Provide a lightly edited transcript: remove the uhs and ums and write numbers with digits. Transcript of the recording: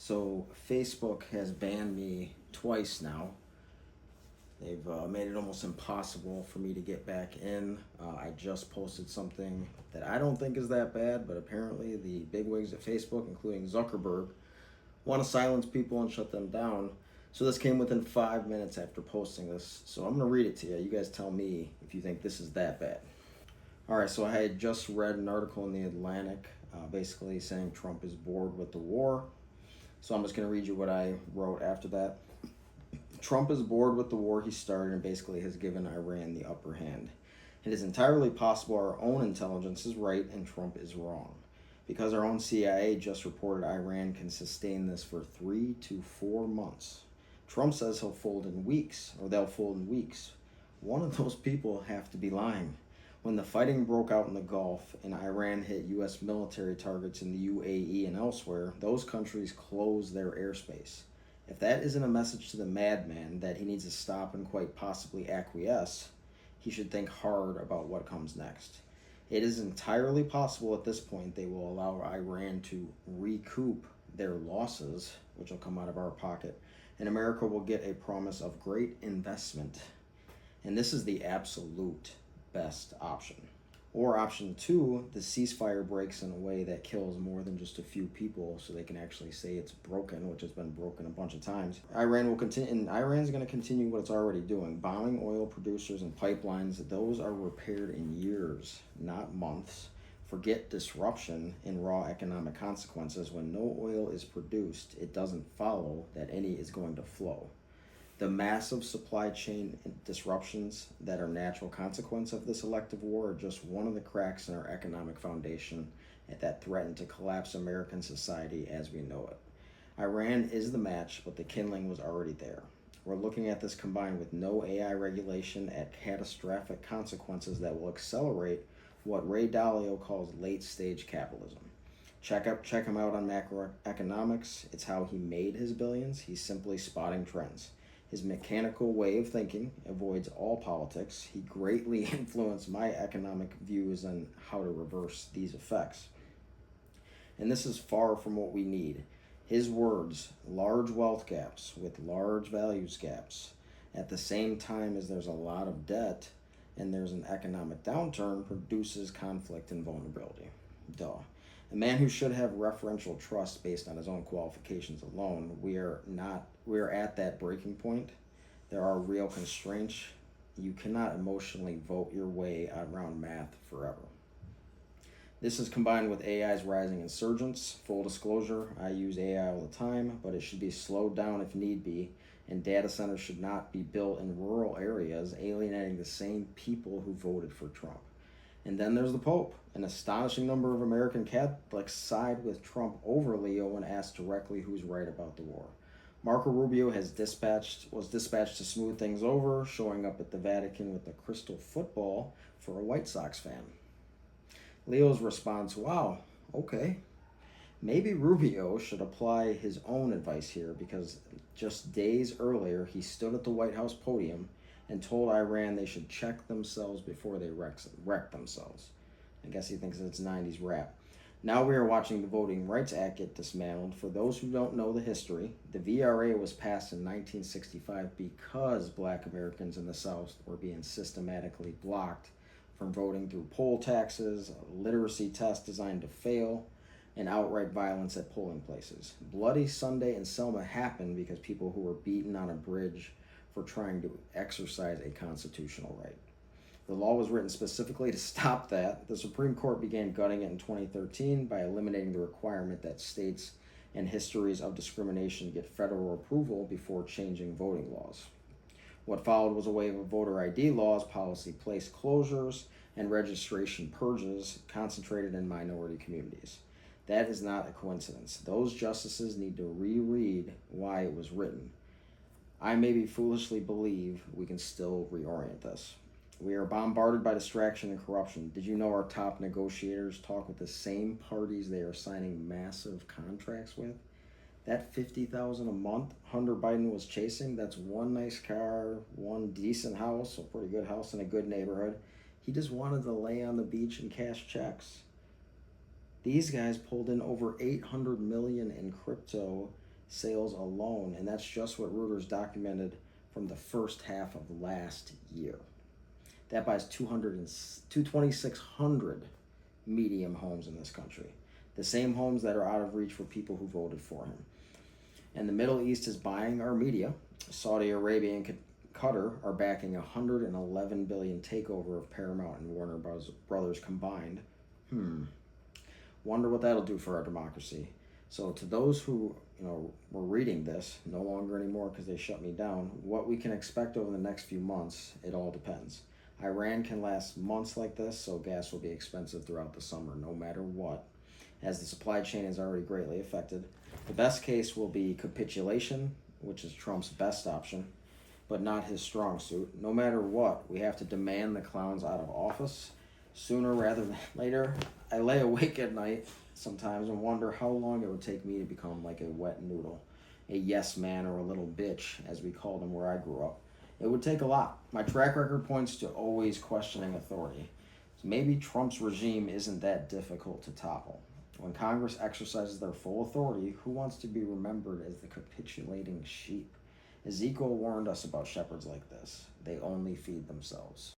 So Facebook has banned me twice now. They've made it almost impossible for me to get back in. I just posted something that I don't think is that bad, but apparently the bigwigs at Facebook, including Zuckerberg, want to silence people and shut them down. So this came within 5 minutes after posting this. So I'm going to read it to you. You guys tell me if you think this is that bad. All right, so I had just read an article in the Atlantic basically saying Trump is bored with the war. So I'm just going to read you what I wrote after that. Trump is bored with the war he started and basically has given Iran the upper hand. It is entirely possible our own intelligence is right and Trump is wrong. Because our own CIA just reported Iran can sustain this for 3 to 4 months. Trump says he'll fold in weeks, or they'll fold in weeks. One of those people have to be lying. When the fighting broke out in the Gulf and Iran hit U.S. military targets in the UAE and elsewhere, those countries closed their airspace. If that isn't a message to the madman that he needs to stop and quite possibly acquiesce, he should think hard about what comes next. It is entirely possible at this point they will allow Iran to recoup their losses, which will come out of our pocket, and America will get a promise of great investment. And this is the absolute best option. Or option 2, the ceasefire breaks in a way that kills more than just a few people so they can actually say it's broken, which has been broken a bunch of times. Iran will continue, and Iran's going to continue what it's already doing. Bombing oil producers and pipelines, those are repaired in years, not months. Forget disruption and raw economic consequences. When no oil is produced, it doesn't follow that any is going to flow. The massive supply chain disruptions that are natural consequence of this elective war are just one of the cracks in our economic foundation that threaten to collapse American society as we know it. Iran is the match, but the kindling was already there. We're looking at this combined with no AI regulation at catastrophic consequences that will accelerate what Ray Dalio calls late-stage capitalism. Check him out on macroeconomics. It's how he made his billions. He's simply spotting trends. His mechanical way of thinking avoids all politics. He greatly influenced my economic views on how to reverse these effects. And this is far from what we need. His words, large wealth gaps with large values gaps, at the same time as there's a lot of debt and there's an economic downturn, produces conflict and vulnerability. Duh. A man who should have referential trust based on his own qualifications alone, we are at that breaking point. There are real constraints. You cannot emotionally vote your way around math forever. This is combined with AI's rising insurgence. Full disclosure, I use AI all the time, but it should be slowed down if need be, and data centers should not be built in rural areas, alienating the same people who voted for Trump. And then there's the Pope. An astonishing number of American Catholics side with Trump over Leo when asked directly who's right about the war. Marco Rubio was dispatched to smooth things over, showing up at the Vatican with a crystal football for a White Sox fan. Leo's response, wow, okay. Maybe Rubio should apply his own advice here because just days earlier he stood at the White House podium and told Iran they should check themselves before they wreck themselves. I guess he thinks it's 90s rap. Now we are watching the Voting Rights Act get dismantled. For those who don't know the history, the VRA was passed in 1965 because Black Americans in the South were being systematically blocked from voting through poll taxes, a literacy test designed to fail, and outright violence at polling places. Bloody Sunday in Selma happened because people who were beaten on a bridge for trying to exercise a constitutional right. The law was written specifically to stop that. The Supreme Court began gutting it in 2013 by eliminating the requirement that states and histories of discrimination get federal approval before changing voting laws. What followed was a wave of voter ID laws, policy place closures, and registration purges concentrated in minority communities. That is not a coincidence. Those justices need to reread why it was written. I maybe foolishly believe we can still reorient this. We are bombarded by distraction and corruption. Did you know our top negotiators talk with the same parties they are signing massive contracts with? That $50,000 a month Hunter Biden was chasing, that's one nice car, one decent house, a pretty good house in a good neighborhood. He just wanted to lay on the beach and cash checks. These guys pulled in over $800 million in crypto sales alone, and that's just what Reuters documented from the first half of last year. That buys 2,600 medium homes in this country, the same homes that are out of reach for people who voted for him. And the Middle East is buying our media. Saudi Arabia and Qatar are backing a $111 billion takeover of Paramount and Warner Bros. Combined. Wonder what that'll do for our democracy. So to those who were reading this, no longer anymore because they shut me down, what we can expect over the next few months, it all depends. Iran can last months like this, so gas will be expensive throughout the summer, no matter what, as the supply chain is already greatly affected. The best case will be capitulation, which is Trump's best option, but not his strong suit. No matter what, we have to demand the clowns out of office sooner rather than later. I lay awake at night sometimes and wonder how long it would take me to become like a wet noodle, a yes man or a little bitch, as we called them where I grew up. It would take a lot. My track record points to always questioning authority. So maybe Trump's regime isn't that difficult to topple. When Congress exercises their full authority, who wants to be remembered as the capitulating sheep? Ezekiel warned us about shepherds like this. They only feed themselves.